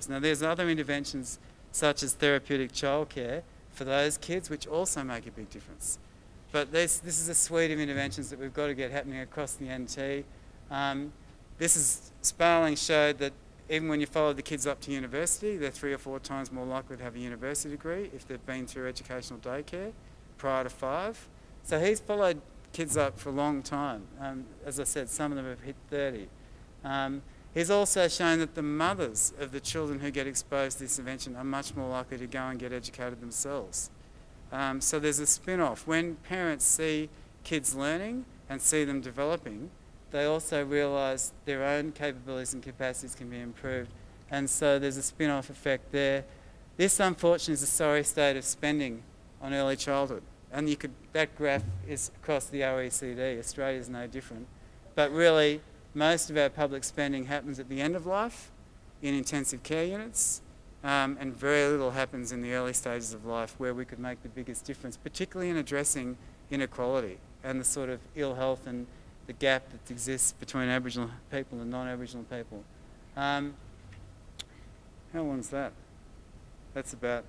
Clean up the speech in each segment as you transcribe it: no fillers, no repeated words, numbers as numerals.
Now there's other interventions such as therapeutic childcare for those kids which also make a big difference. But this is a suite of interventions that we've got to get happening across the NT. Sparling showed that even when you follow the kids up to university, they're 3 or 4 times more likely to have a university degree if they've been through educational daycare prior to 5. So he's followed kids up for a long time. As I said, some of them have hit 30. He's also shown that the mothers of the children who get exposed to this intervention are much more likely to go and get educated themselves. So there's a spin-off. When parents see kids learning and see them developing, they also realise their own capabilities and capacities can be improved. And so there's a spin-off effect there. This, unfortunately, is a sorry state of spending on early childhood. And that graph is across the OECD. Australia's no different. But really, most of our public spending happens at the end of life in intensive care units, and very little happens in the early stages of life where we could make the biggest difference, particularly in addressing inequality and the sort of ill health and the gap that exists between Aboriginal people and non-Aboriginal people. How long's that? That's about,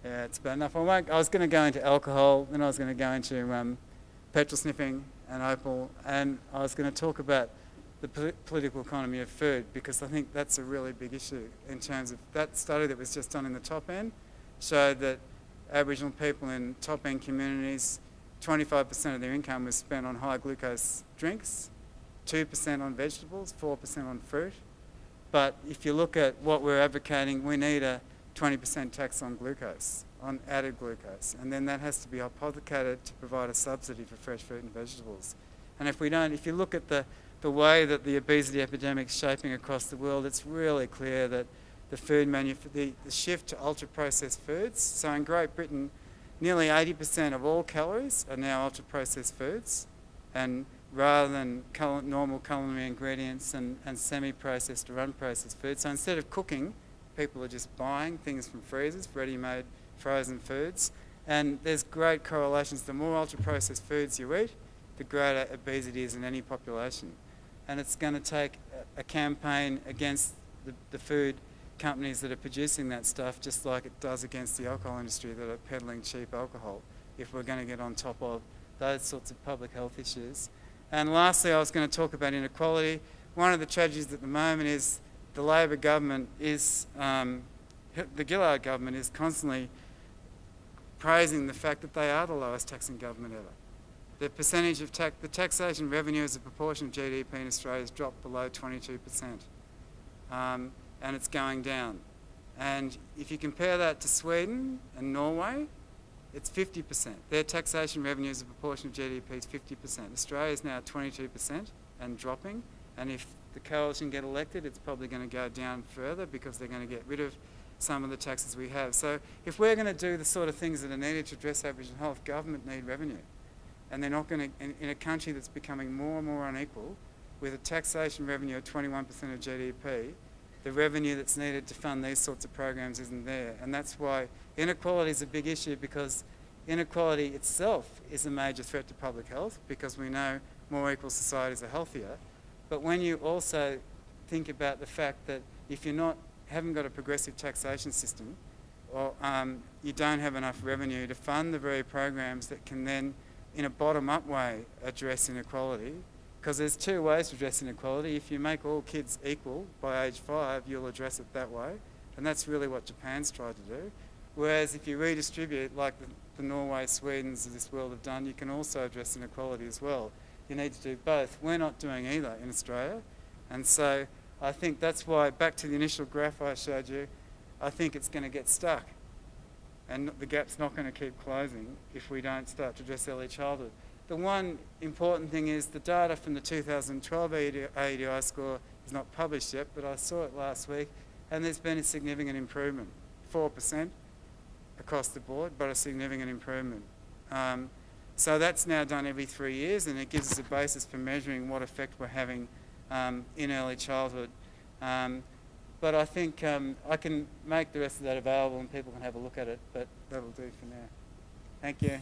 yeah, it's about enough. I was going to go into alcohol, then I was going to go into petrol sniffing and opal, and I was going to talk about the political economy of food, because I think that's a really big issue in terms of that study that was just done in the top end showed that Aboriginal people in top end communities, 25% of their income was spent on high glucose drinks, 2% on vegetables, 4% on fruit. But if you look at what we're advocating, we need a 20% tax on glucose, on added glucose, and then that has to be hypothecated to provide a subsidy for fresh fruit and vegetables. And if you look at the way that the obesity epidemic is shaping across the world, it's really clear that the shift to ultra-processed foods, so in Great Britain, nearly 80% of all calories are now ultra-processed foods, and rather than normal culinary ingredients and semi-processed or unprocessed foods. So instead of cooking, people are just buying things from freezers, ready-made frozen foods, and there's great correlations. The more ultra-processed foods you eat, the greater obesity is in any population. And it's going to take a campaign against the food companies that are producing that stuff, just like it does against the alcohol industry that are peddling cheap alcohol, if we're going to get on top of those sorts of public health issues. And lastly, I was going to talk about inequality. One of the tragedies at the moment is the Labor government the Gillard government is constantly praising the fact that they are the lowest taxing government ever. The percentage of the taxation revenue as a proportion of GDP in Australia has dropped below 22%, and it's going down. And if you compare that to Sweden and Norway, it's 50%. Their taxation revenue as a proportion of GDP is 50%. Australia is now at 22% and dropping, and if the coalition get elected, it's probably going to go down further because they're going to get rid of some of the taxes we have. So if we're going to do the sort of things that are needed to address Aboriginal health, government need revenue. And they're not going to, in a country that's becoming more and more unequal, with a taxation revenue of 21% of GDP, the revenue that's needed to fund these sorts of programs isn't there. And that's why inequality is a big issue, because inequality itself is a major threat to public health, because we know more equal societies are healthier. But when you also think about the fact that if you haven't got a progressive taxation system, or you don't have enough revenue to fund the very programs that can then, in a bottom-up way, address inequality, because there's 2 ways to address inequality. If you make all kids equal by age 5, you'll address it that way, and that's really what Japan's tried to do. Whereas if you redistribute, like the Norway, Swedens of this world have done, you can also address inequality as well. You need to do both. We're not doing either in Australia, and so I think that's why, back to the initial graph I showed you, I think it's going to get stuck. And the gap's not going to keep closing if we don't start to address early childhood. The one important thing is the data from the 2012 AEDI score is not published yet, but I saw it last week, and there's been a significant improvement, 4% across the board, but a significant improvement. So that's now done every 3 years, and it gives us a basis for measuring what effect we're having in early childhood. But I think I can make the rest of that available and people can have a look at it, but that'll do for now. Thank you.